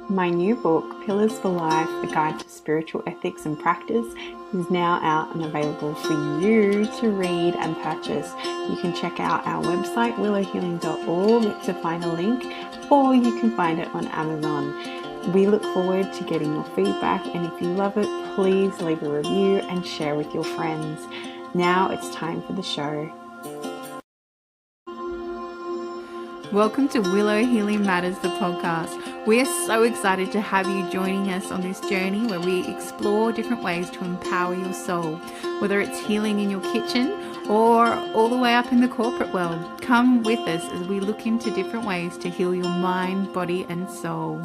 My new book, Pillars for Life, A Guide to Spiritual Ethics and Practice, is now out and available for you to read and purchase. You can check out our website, willowhealing.org, to find a link, or you can find it on Amazon. We look forward to getting your feedback, and if you love it, please leave a review and share with your friends. Now it's time for the show. Welcome to Willow Healing Matters, the podcast. We are so excited to have you joining us on this journey where we explore different ways to empower your soul, whether it's healing in your kitchen or all the way up in the corporate world. Come with us as we look into different ways to heal your mind, body, and soul.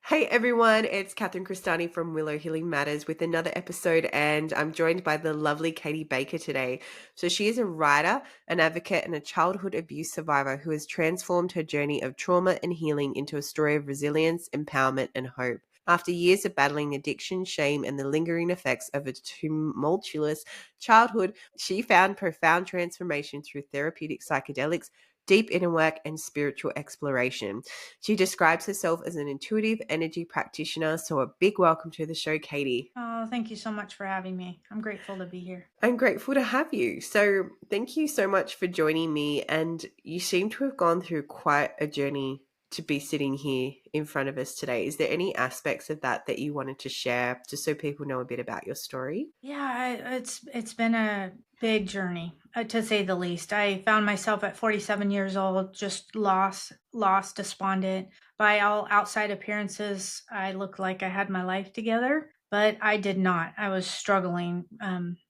Hey everyone, it's Catherine Cristani from Willow Healing Matters with another episode, and I'm joined by the lovely Katie Baker today. So she is a writer, an advocate, and a childhood abuse survivor who has transformed her journey of trauma and healing into a story of resilience, empowerment, and hope. After years of battling addiction, shame, and the lingering effects of a tumultuous childhood, she found profound transformation through therapeutic psychedelics, deep inner work, and spiritual exploration. She describes herself as an intuitive energy practitioner. So a big welcome to the show, Katie. Oh, thank you so much for having me. I'm grateful to be here. I'm grateful to have you. So thank you so much for joining me. And you seem to have gone through quite a journey to be sitting here in front of us today. Is there any aspects of that you wanted to share just so people know a bit about your story? Yeah, it's been a big journey, to say the least. I found myself at 47 years old, just lost, despondent. By all outside appearances, I looked like I had my life together, but I did not. I was struggling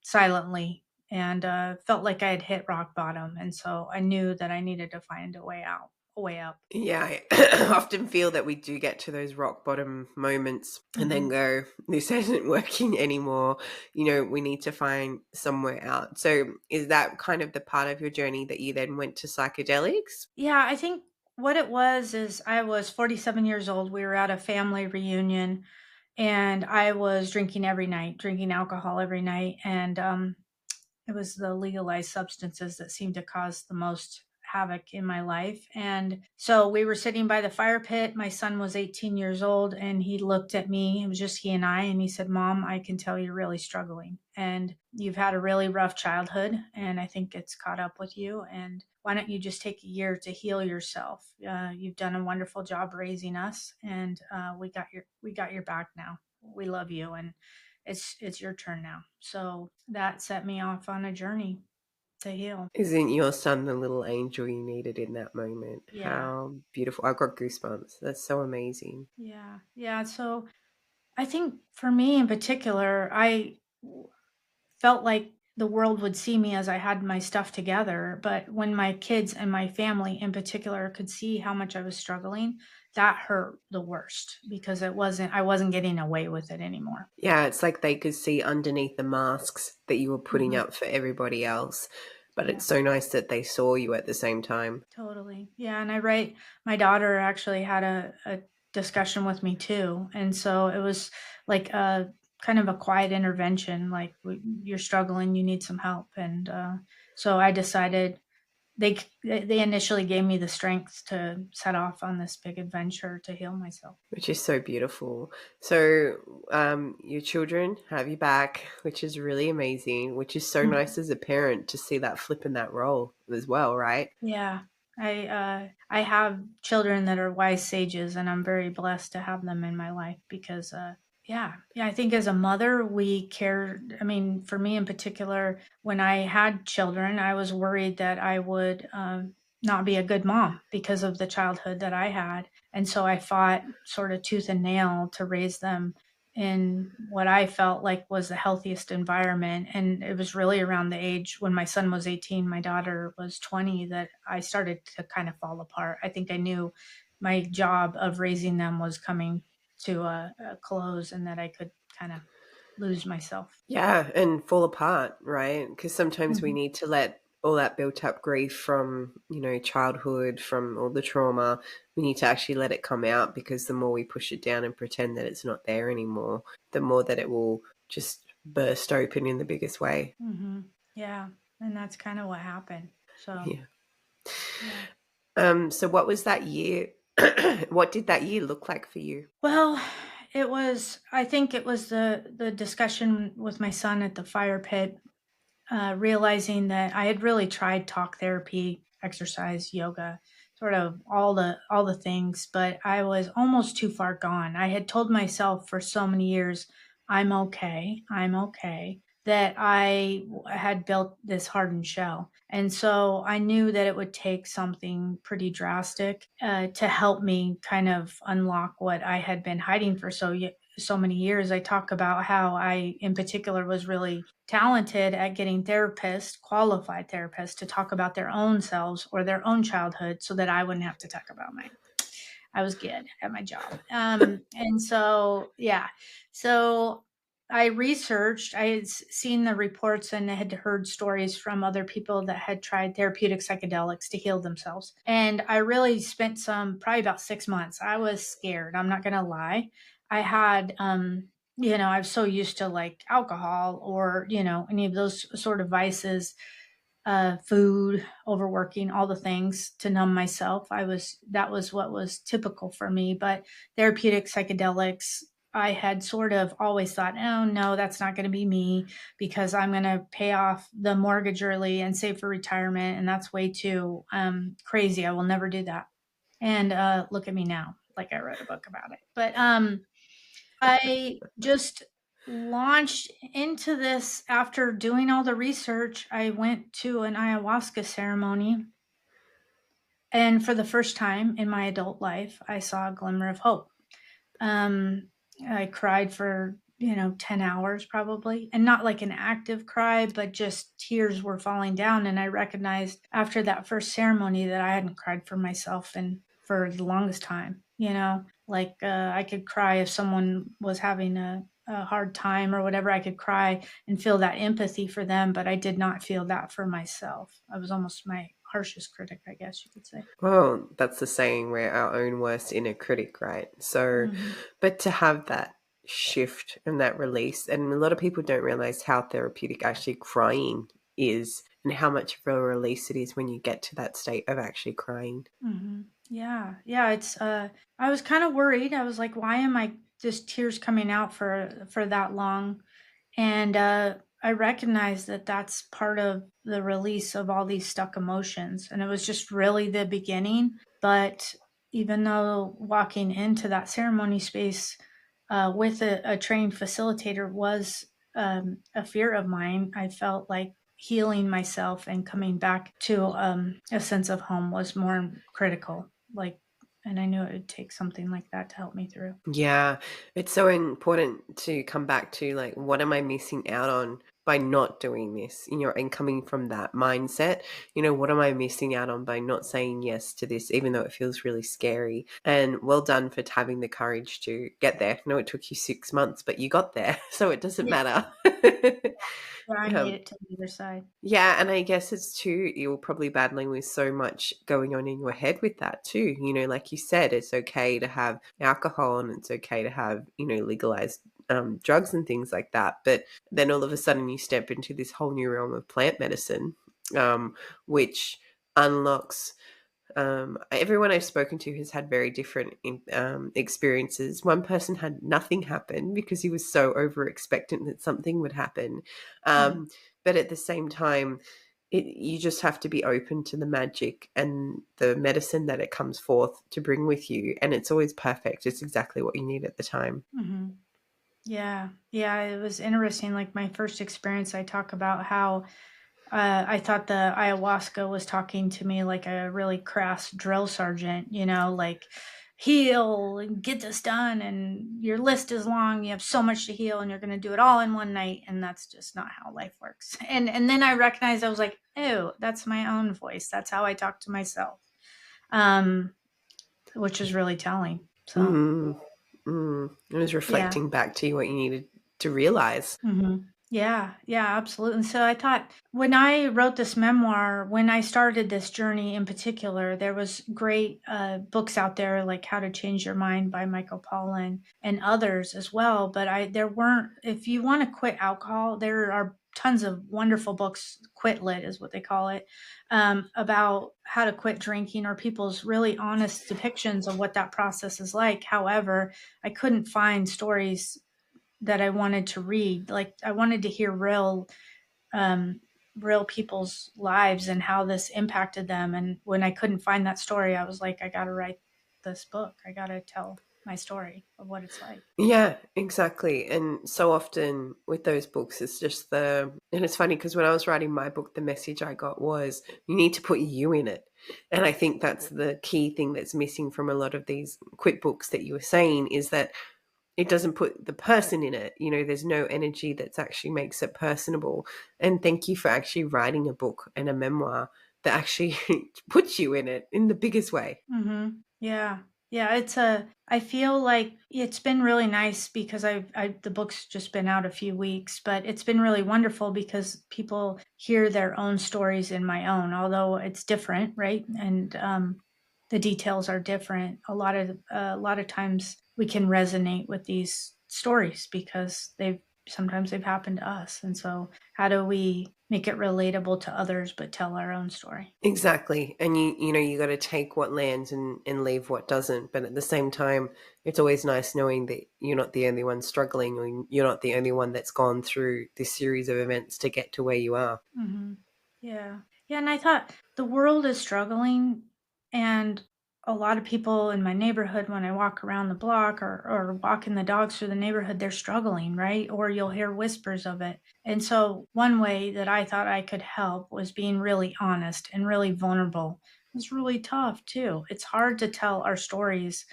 silently and felt like I had hit rock bottom. And so I knew that I needed to find a way out, a way up. Yeah, I often feel that we do get to those rock bottom moments and then go, this isn't working anymore. We need to find somewhere out. So is that kind of the part of your journey that you then went to psychedelics? Yeah, I think what it was is I was 47 years old. We were at a family reunion and I was drinking every night, drinking alcohol every night. And it was the legalized substances that seemed to cause the most havoc in my life. And so we were sitting by the fire pit. My son was 18 years old and he looked at me. It was just he and I. And he said, "Mom, I can tell you're really struggling and you've had a really rough childhood. And I think it's caught up with you. And why don't you just take a year to heal yourself? You've done a wonderful job raising us and we got your back now. We love you. And it's your turn now." So that set me off on a journey to heal. Isn't your son the little angel you needed in that moment? Yeah. How beautiful. I've got goosebumps. That's so amazing. Yeah. Yeah. So I think for me in particular, felt like the world would see me as I had my stuff together. But when my kids and my family in particular could see how much I was struggling, that hurt the worst because I wasn't getting away with it anymore. Yeah, it's like they could see underneath the masks that you were putting Hmm. up for everybody else. But Yeah. it's so nice that they saw you at the same time. Totally. Yeah. And my daughter actually had a discussion with me too. And so it was like a kind of a quiet intervention, like you're struggling, you need some help. And so I decided they initially gave me the strength to set off on this big adventure to heal myself. Which is so beautiful. So, your children have you back, which is really amazing, which is so nice as a parent to see that flip in that role as well, right? Yeah. I have children that are wise sages and I'm very blessed to have them in my life because yeah, I think as a mother we care. I mean, for me in particular, when I had children, I was worried that I would not be a good mom because of the childhood that I had. And so I fought sort of tooth and nail to raise them in what I felt like was the healthiest environment. And it was really around the age when my son was 18, my daughter was 20, that I started to kind of fall apart. I think I knew my job of raising them was coming to a close and that I could kind of lose myself. Yeah, and fall apart, right? Because sometimes we Mhm. need to let all that built up grief from, childhood, from all the trauma, we need to actually let it come out because the more we push it down and pretend that it's not there anymore, the more that it will just burst open in the biggest way. Yeah. And that's kind of what happened. So, Yeah. yeah. So what was that year What did that year look like for you? Well, I think it was the discussion with my son at the fire pit, realizing that I had really tried talk therapy, exercise, yoga, sort of all the things, but I was almost too far gone. I had told myself for so many years, I'm okay, that had built this hardened shell. And so I knew that it would take something pretty drastic to help me kind of unlock what I had been hiding for so many years. I talk about how I, in particular, was really talented at getting therapists, qualified therapists, to talk about their own selves or their own childhood so that I wouldn't have to talk about mine. I was good at my job. And so, yeah. So I researched, I had seen the reports and had heard stories from other people that had tried therapeutic psychedelics to heal themselves. And I really spent probably about 6 months. I was scared. I'm not going to lie. I had, I was so used to like alcohol or, any of those sort of vices, food, overworking, all the things to numb myself. That was what was typical for me. But therapeutic psychedelics, I had sort of always thought, oh no, that's not going to be me because I'm going to pay off the mortgage early and save for retirement. And that's way too crazy. I will never do that. And look at me now, like I wrote a book about it. But I just launched into this after doing all the research. I went to an ayahuasca ceremony, and for the first time in my adult life, I saw a glimmer of hope. Um, I cried for 10 hours probably, and not like an active cry, but just tears were falling down. And I recognized after that first ceremony that I hadn't cried for myself and for the longest time. Like I could cry if someone was having a hard time or whatever. I could cry and feel that empathy for them, but I did not feel that for myself. I was almost my harshest critic, I guess you could say. Well, that's the saying, we're our own worst inner critic, right? So, Mm-hmm. but to have that shift and that release, and a lot of people don't realize how therapeutic actually crying is and how much of a release it is when you get to that state of actually crying. Mhm. Yeah. Yeah, I was kind of worried. I was like, why am I just tears coming out for that long? And I recognized that that's part of the release of all these stuck emotions. And it was just really the beginning. But even though walking into that ceremony space with a trained facilitator was a fear of mine, I felt like healing myself and coming back to a sense of home was more critical. And I knew it would take something like that to help me through. Yeah, it's so important to come back to like, what am I missing out on by not doing this? And coming from that mindset, what am I missing out on by not saying yes to this, even though it feels really scary? And well done for having the courage to get there. No, it took you 6 months, but you got there, so it doesn't Yeah, matter. yeah, I made um, it to the other side. yeah, and I guess it's too, you're probably battling with so much going on in your head with that too. Like you said, it's okay to have alcohol and it's okay to have, legalized drugs and things like that. But then all of a sudden you step into this whole new realm of plant medicine, which unlocks everyone I've spoken to has had very different experiences. One person had nothing happen because he was so over expectant that something would happen. Mm. But at the same time, you just have to be open to the magic and the medicine that it comes forth to bring with you. And it's always perfect. It's exactly what you need at the time. Hmm. Yeah, yeah, it was interesting. Like my first experience, I talk about how I thought the ayahuasca was talking to me like a really crass drill sergeant, like heal and get this done, and your list is long. You have so much to heal, and you're going to do it all in one night, and that's just not how life works. And then I recognized I was like, oh, that's my own voice. That's how I talk to myself, um, which is really telling. So Mm, It was yeah. reflecting back to you what you needed to realize. Mhm. Yeah, yeah, absolutely. So I thought when I wrote this memoir, when I started this journey in particular, there was great books out there like How to Change Your Mind by Michael Pollan and others as well. But there weren't. If you want to quit alcohol, there are tons of wonderful books. Quit Lit is what they call it, about how to quit drinking, or people's really honest depictions of what that process is like. However, I couldn't find stories that I wanted to read. Like, I wanted to hear um, real people's lives and how this impacted them. And when I couldn't find that story, I was like, I got to write this book. I got to tell my story of what it's like. Yeah, exactly. And so often with those books, it's just and it's funny because when I was writing my book, the message I got was you need to put you in it. And I think that's the key thing that's missing from a lot of these quit books that you were saying, is that it doesn't put the person in it. There's no energy that's actually makes it personable. And thank you for actually writing a book and a memoir that actually puts you in it in the biggest way. Mm-hmm. Yeah. Yeah. I feel like it's been really nice because the book's just been out a few weeks, but it's been really wonderful because people hear their own stories in my own, although it's different, right? And, the details are different. A lot of times we can resonate with these stories because sometimes they've happened to us. And so how do we make it relatable to others, but tell our own story? Exactly. And you got to take what lands and leave what doesn't. But at the same time, it's always nice knowing that you're not the only one struggling, or you're not the only one that's gone through this series of events to get to where you are. Mm-hmm. Yeah. Yeah. And I thought the world is struggling, and a lot of people in my neighborhood, when I walk around the block or walking the dogs through the neighborhood, they're struggling, right? Or you'll hear whispers of it. And so one way that I thought I could help was being really honest and really vulnerable. It's really tough too. It's hard to tell our stories,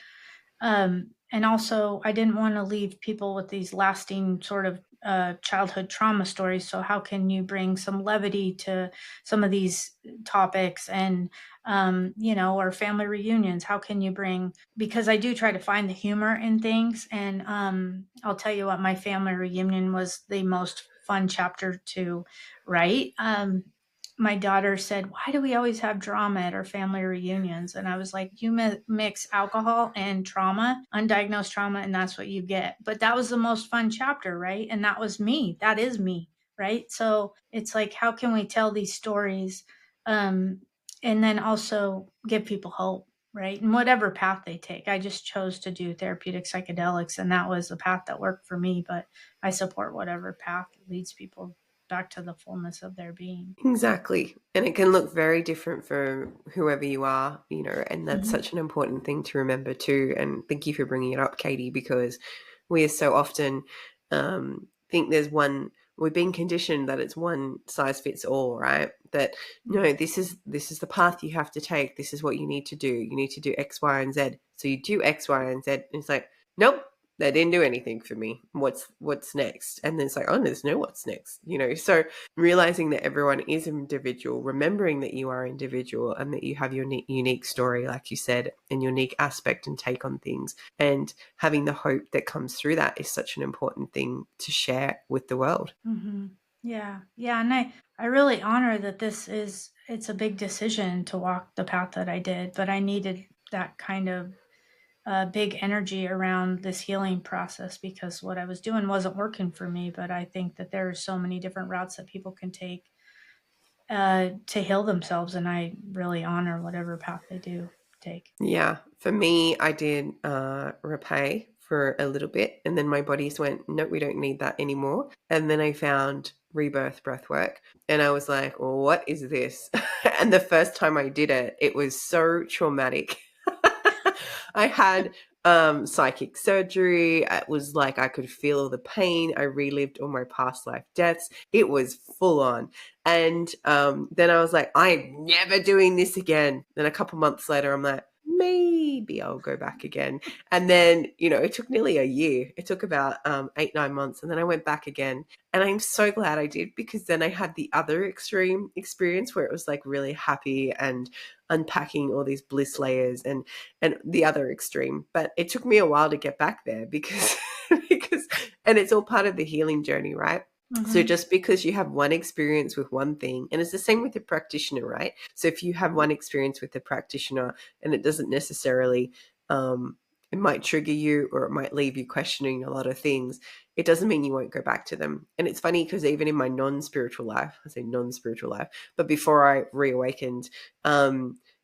and also, I didn't want to leave people with these lasting sort of childhood trauma stories. So, how can you bring some levity to some of these topics? And, or family reunions? How can you bring, because I do try to find the humor in things. And I'll tell you what, my family reunion was the most fun chapter to write. My daughter said, "Why do we always have drama at our family reunions?" And I was like, "You mix alcohol and trauma, undiagnosed trauma, and that's what you get." But that was the most fun chapter, right? And that was me. That is me, right? So it's like, how can we tell these stories, um, and then also give people hope, right? And whatever path they take. I just chose to do therapeutic psychedelics, and that was the path that worked for me. But I support whatever path leads people back to the fullness of their being. Exactly. And it can look very different for whoever you are, and that's Mhm. such an important thing to remember too. And thank you for bringing it up, Katie, because we are so often think we've been conditioned that it's one size fits all, right? That, no, this is the path you have to take. This is what you need to do. You need to do X, Y, and Z. So you do X, Y, and Z. And it's like, nope, they didn't do anything for me. What's next? And then it's like, oh, there's no what's next, So realizing that everyone is individual, remembering that you are individual and that you have your unique story, like you said, and unique aspect and take on things, and having the hope that comes through that is such an important thing to share with the world. Mm-hmm. Yeah. Yeah. And I really honor that it's a big decision to walk the path that I did, but I needed that kind of big energy around this healing process because what I was doing wasn't working for me. But I think that there are so many different routes that people can take to heal themselves. And I really honor whatever path they do take. Yeah, for me, I did repay for a little bit, and then my bodies went, no, we don't need that anymore. And then I found rebirth breath work, and I was like, well, what is this? And the first time I did it, it was so traumatic. I had psychic surgery. It was like I could feel all the pain. I relived all my past life deaths. It was full on. And then I was like, I'm never doing this again. Then a couple months later, I'm like, maybe I'll go back again. And then, it took nearly a year. It took about 8-9 months. And then I went back again. And I'm so glad I did, because then I had the other extreme experience where it was like really happy and unpacking all these bliss layers and the other extreme. But it took me a while to get back there because and it's all part of the healing journey, right? So Mm-hmm. just because you have one experience with one thing, and it's the same with the practitioner, right? So if you have one experience with the practitioner and it doesn't necessarily it might trigger you or it might leave you questioning a lot of things, it doesn't mean you won't go back to them. And it's funny because even in my non-spiritual life, I say non-spiritual life, but before I reawakened,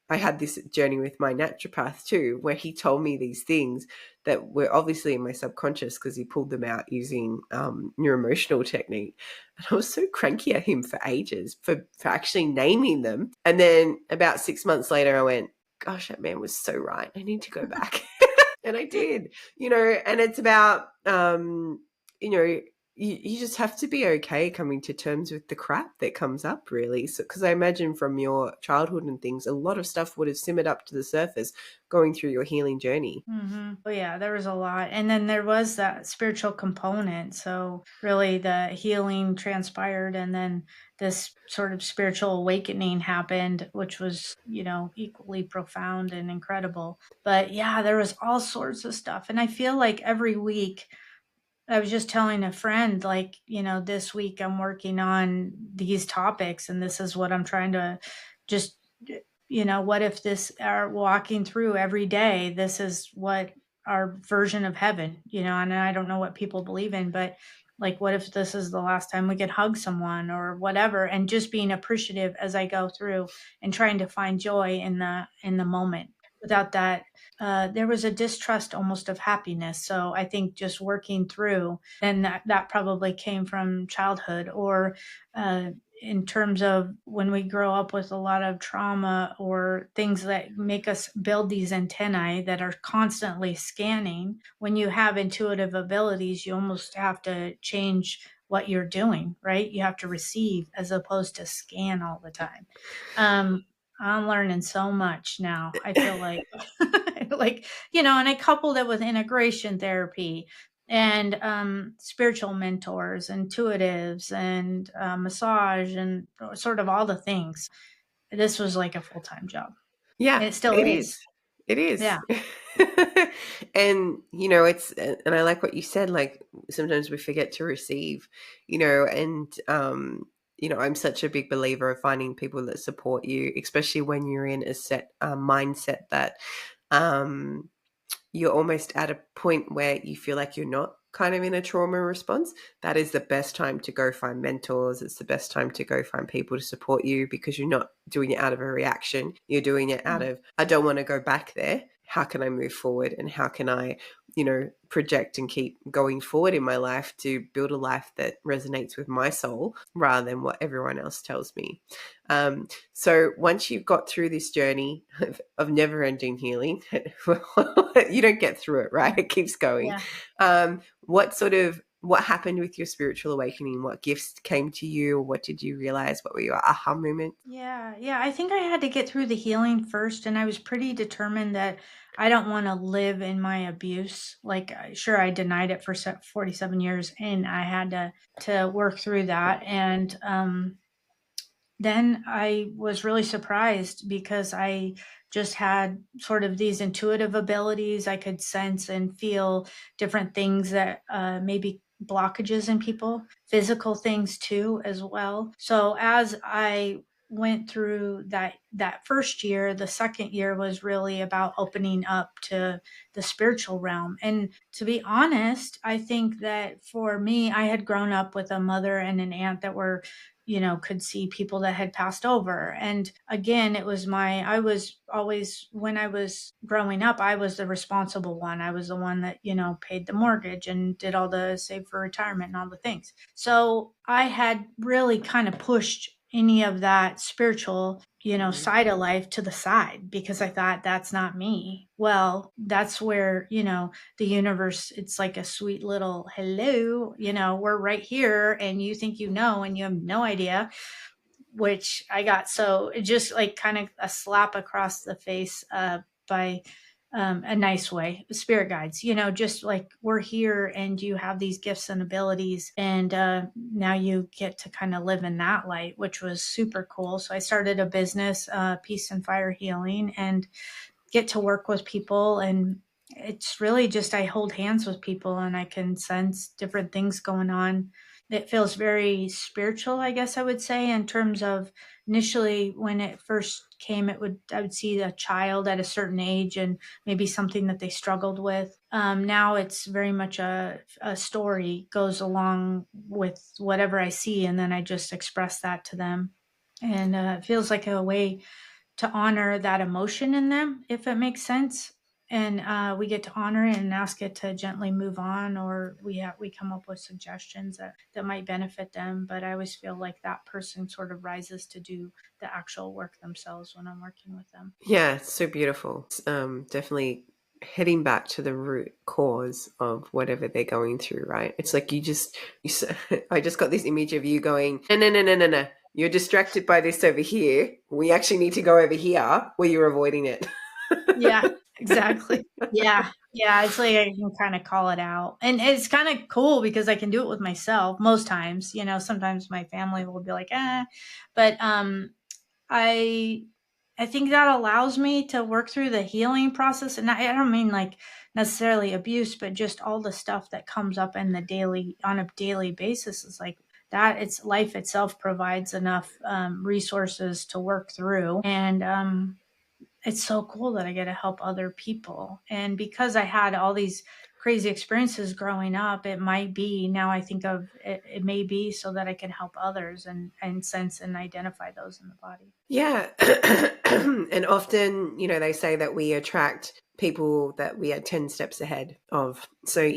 I had this journey with my naturopath too, where he told me these things that were obviously in my subconscious because he pulled them out using neuroemotional technique. And I was so cranky at him for ages for actually naming them. And then about 6 months later, I went, gosh, that man was so right. I need to go back. And I did, and it's about, you just have to be okay coming to terms with the crap that comes up, really. So, because I imagine from your childhood and things, a lot of stuff would have simmered up to the surface going through your healing journey. Mm-hmm. Oh yeah, there was a lot. And then there was that spiritual component. So really the healing transpired and then this sort of spiritual awakening happened, which was, equally profound and incredible. But yeah, there was all sorts of stuff. And I feel like every week I was just telling a friend, like, this week I'm working on these topics and this is what I'm trying to just, what if this are walking through every day? This is what our version of heaven, and I don't know what people believe in, but like, what if this is the last time we could hug someone or whatever? And just being appreciative as I go through and trying to find joy in the moment. Without that, there was a distrust almost of happiness. So I think just working through, and that probably came from childhood or in terms of when we grow up with a lot of trauma or things that make us build these antennae that are constantly scanning. When you have intuitive abilities, you almost have to change what you're doing, right? You have to receive as opposed to scan all the time. I'm learning so much now. I feel like, like, and I coupled it with integration therapy and spiritual mentors, intuitives, and massage, and sort of all the things. This was like a full time job. Yeah, It still it is. is. It Yeah. is. And, and I like what you said, like sometimes we forget to receive, and, I'm such a big believer of finding people that support you, especially when you're in a set mindset that, um, you're almost at a point where you feel like you're not kind of in a trauma response. That is the best time to go find mentors. It's the best time to go find people to support you because you're not doing it out of a reaction. You're doing it out of, I don't want to go back there. How can I move forward? And how can I, project and keep going forward in my life to build a life that resonates with my soul rather than what everyone else tells me. So once you've got through this journey of never-ending healing, you don't get through it, right? It keeps going. Yeah. What happened with your spiritual awakening? What gifts came to you? What did you realize? What were your aha moments? Yeah, yeah. I think I had to get through the healing first, and I was pretty determined that I don't want to live in my abuse. Like, sure, I denied it for 47 years, and I had to work through that. And then I was really surprised because I just had sort of these intuitive abilities. I could sense and feel different things that maybe blockages in people, physical things too, as well. So as I went through that first year, the second year was really about opening up to the spiritual realm. And to be honest, I think that for me, I had grown up with a mother and an aunt that were, could see people that had passed over. And again, I was always, when I was growing up, I was the responsible one. I was the one that, paid the mortgage and did all the save for retirement and all the things. So I had really kind of pushed any of that spiritual, side of life to the side because I thought that's not me. Well, that's where, the universe, it's like a sweet little hello, we're right here and you think and you have no idea, which I got. So it just like kind of a slap across the face by a nice way. Spirit guides, just like we're here and you have these gifts and abilities, and now you get to kind of live in that light, which was super cool. So I started a business, Peace and Fire Healing, and get to work with people. And it's really just I hold hands with people and I can sense different things going on It feels very spiritual, I guess I would say, in terms of initially when it first came, I would see a child at a certain age and maybe something that they struggled with. Now it's very much a story goes along with whatever I see, and then I just express that to them. And it feels like a way to honor that emotion in them, if it makes sense. And we get to honor it and ask it to gently move on, or we come up with suggestions that might benefit them. But I always feel like that person sort of rises to do the actual work themselves when I'm working with them. Yeah, it's so beautiful. It's, definitely heading back to the root cause of whatever they're going through, right? It's like I just got this image of you going, no, no, no, no, no, no. You're distracted by this over here. We actually need to go over here where you're avoiding it. Yeah, exactly. Yeah. Yeah, it's like I can kind of call it out. And it's kind of cool because I can do it with myself most times. Sometimes my family will be like, but I I think that allows me to work through the healing process, and I don't mean like necessarily abuse, but just all the stuff that comes up in the daily on a daily basis is like that. It's life itself provides enough resources to work through, and it's so cool that I get to help other people. And because I had all these crazy experiences growing up, it might be now I think of it, it may be so that I can help others and sense and identify those in the body. Yeah. And often, they say that we attract people that we are 10 steps ahead of. So,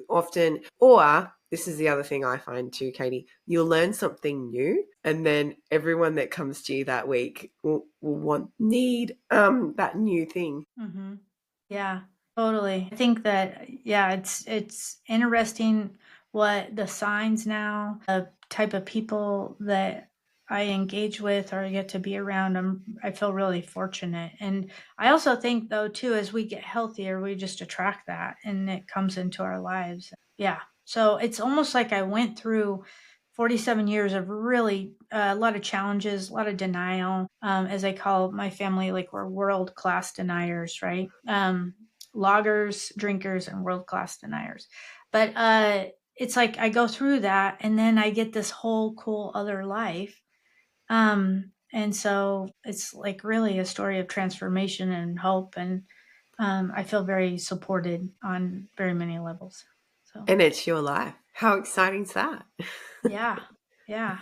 often, or this is the other thing I find too, Katie, you'll learn something new, and then everyone that comes to you that week will need that new thing. Mm-hmm. Yeah, totally. I think that yeah, it's interesting what the signs now, the type of people that I engage with or get to be around. I feel really fortunate, and I also think though too, as we get healthier, we just attract that, and it comes into our lives. Yeah, so it's almost like I went through 47 years of really a lot of challenges, a lot of denial. As I call my family, like we're world class deniers, right? Loggers, drinkers, and world class deniers. But it's like I go through that and then I get this whole cool other life. And so it's like really a story of transformation and hope. And I feel very supported on very many levels. So, And it's your life. How exciting is that? yeah, yeah.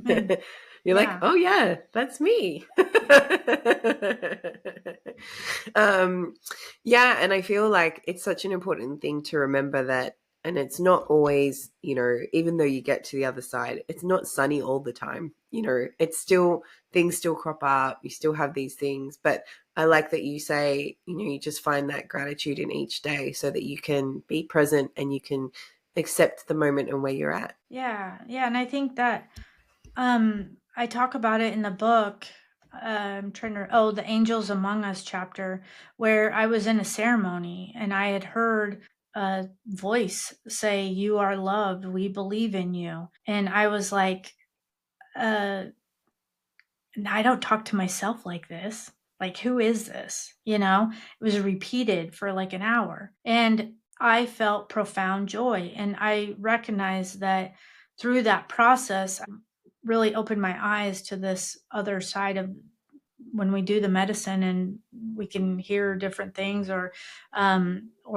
And You're like, yeah. oh yeah, that's me. um, yeah, and I feel like it's such an important thing to remember that, and it's not always, even though you get to the other side, it's not sunny all the time. It's still things still crop up. You still have these things, but I like that you say, you just find that gratitude in each day so that you can be present and you can accept the moment and where you're at. Yeah, yeah, and I think that I talk about it in the book. I'm trying to the Angels Among Us chapter where I was in a ceremony and I had heard a voice say, "You are loved. We believe in you." And I was like, uh I don't talk to myself like this. Like, who is this? It was repeated for like an hour. And I felt profound joy. And I recognized that through that process, I really opened my eyes to this other side of when we do the medicine and we can hear different things or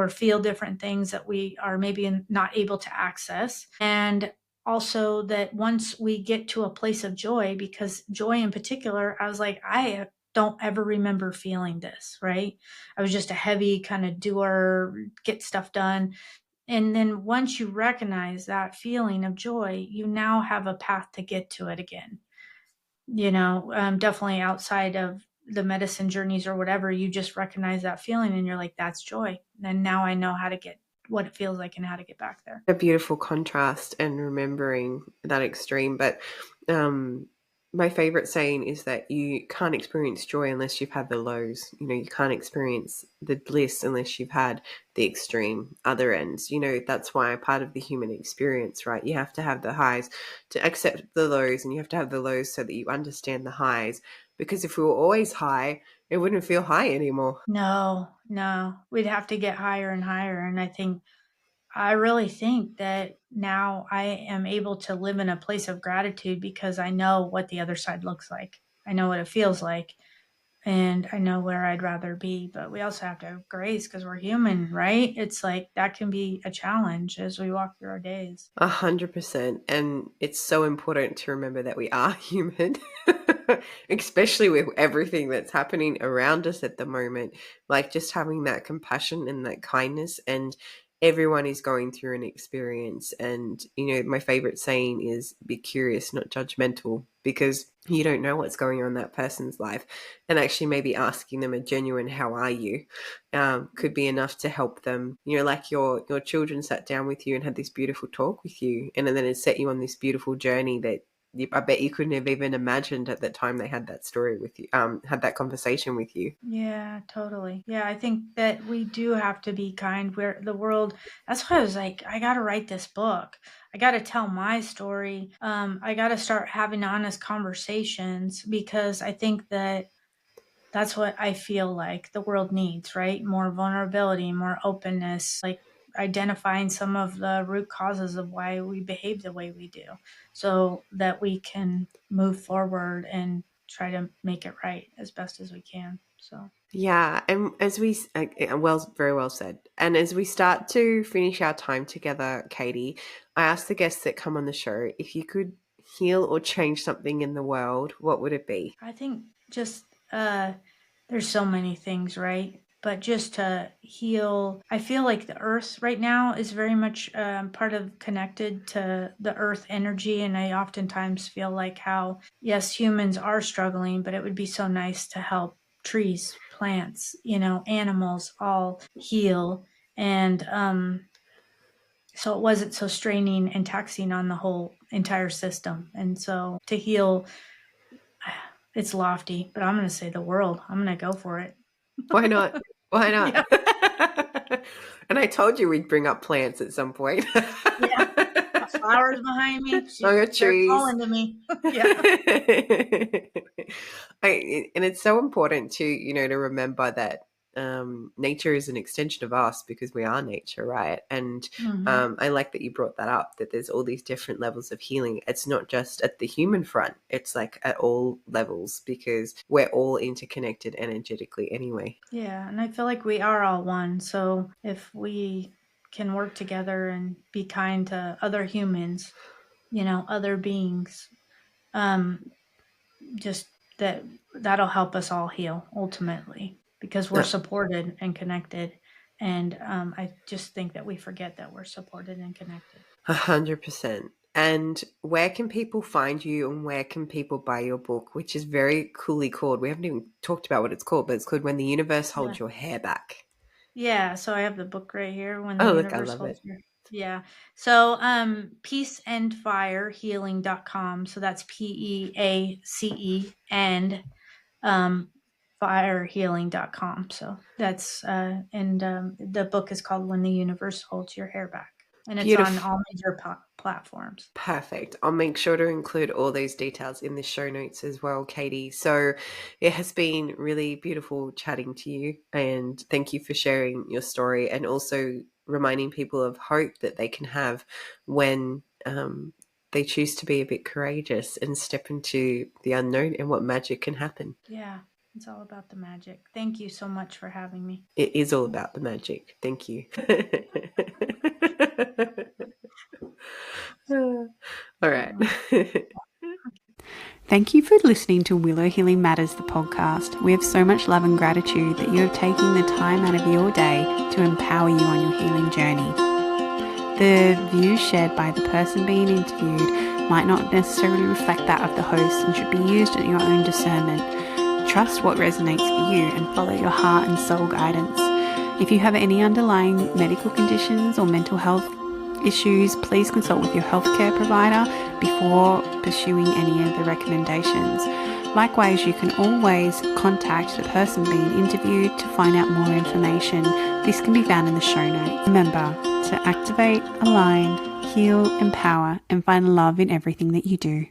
feel different things that we are maybe not able to access. And also that once we get to a place of joy, because joy in particular, I was like, I don't ever remember feeling this, right? I was just a heavy kind of doer, get stuff done. And then once you recognize that feeling of joy, you now have a path to get to it again. Definitely outside of the medicine journeys or whatever, you just recognize that feeling and you're like, that's joy. And now I know how to get what it feels like and how to get back there. A beautiful contrast and remembering that extreme. But my favorite saying is that you can't experience joy unless you've had the lows. You can't experience the bliss unless you've had the extreme other ends. That's why part of the human experience, right? You have to have the highs to accept the lows, and you have to have the lows so that you understand the highs. Because if we were always high, it wouldn't feel high anymore. No, we'd have to get higher and higher. And I think I really think that now I am able to live in a place of gratitude because I know what the other side looks like. I know what it feels like, and I know where I'd rather be. But we also have to have grace because we're human, right? It's like that can be a challenge as we walk through our days. 100%. And it's so important to remember that we are human, especially with everything that's happening around us at the moment. Like just having that compassion and that kindness, and everyone is going through an experience. And, my favorite saying is be curious, not judgmental, because you don't know what's going on in that person's life. And actually maybe asking them a genuine, how are you? Could be enough to help them. Like your children sat down with you and had this beautiful talk with you, and then it set you on this beautiful journey that I bet you couldn't have even imagined at the time they had that story with you, had that conversation with you. Yeah, totally. Yeah, I think that we do have to be kind. Where the world, that's why I was like, I got to write this book. I got to tell my story. I got to start having honest conversations because I think that that's what I feel like the world needs, right? More vulnerability, more openness, like identifying some of the root causes of why we behave the way we do so that we can move forward and try to make it right as best as we can. So, Yeah, and as we very well said. And as we start to finish our time together, Katie, I asked the guests that come on the show, if you could heal or change something in the world, what would it be? I think just there's so many things, right? But just to heal, I feel like the earth right now is very much part of connected to the earth energy. And I oftentimes feel like how, yes, humans are struggling, but it would be so nice to help trees, plants, animals all heal. And so it wasn't so straining and taxing on the whole entire system. And so to heal, it's lofty, but I'm going to say the world. I'm going to go for it. Why not? Why not? Yeah. And I told you we'd bring up plants at some point. Yeah. Got flowers behind me. I got They're trees. calling to me. Yeah. And it's so important to remember that nature is an extension of us because we are nature, right? And Mm-hmm. I like that you brought that up, that there's all these different levels of healing. It's not just at the human front, it's like at all levels because we're all interconnected energetically anyway. Yeah. And I feel like we are all one. So if we can work together and be kind to other humans, other beings, um, just that'll help us all heal ultimately because we're supported and connected. And I just think that we forget that we're supported and connected. 100%. And where can people find you and where can people buy your book, which is very coolly called? We haven't even talked about what it's called, but it's called When the Universe Yeah. Holds Your Hair Back. Yeah, so I have the book right here, When the Oh, look, I Universe love it. Holds Your. Yeah. So peaceandfirehealing.com. So that's PEACE and firehealing.com. So that's and the book is called When the Universe Holds Your Hair Back. And it's on Beautiful. all major platforms. Perfect. I'll make sure to include all those details in the show notes as well, Katie. So it has been really beautiful chatting to you, and thank you for sharing your story and also reminding people of hope that they can have when they choose to be a bit courageous and step into the unknown and what magic can happen. Yeah, it's all about the magic. Thank you so much for having me. It is all about the magic. Thank you. All right. Thank you for listening to Willow Healing Matters, the podcast. We have so much love and gratitude that you have taken the time out of your day to empower you on your healing journey. The views shared by the person being interviewed might not necessarily reflect that of the host and should be used at your own discernment. Trust what resonates for you and follow your heart and soul guidance. If you have any underlying medical conditions or mental health issues, please consult with your healthcare provider before pursuing any of the recommendations. Likewise, you can always contact the person being interviewed to find out more information. This can be found in the show notes. Remember to activate, align, heal, empower, and find love in everything that you do.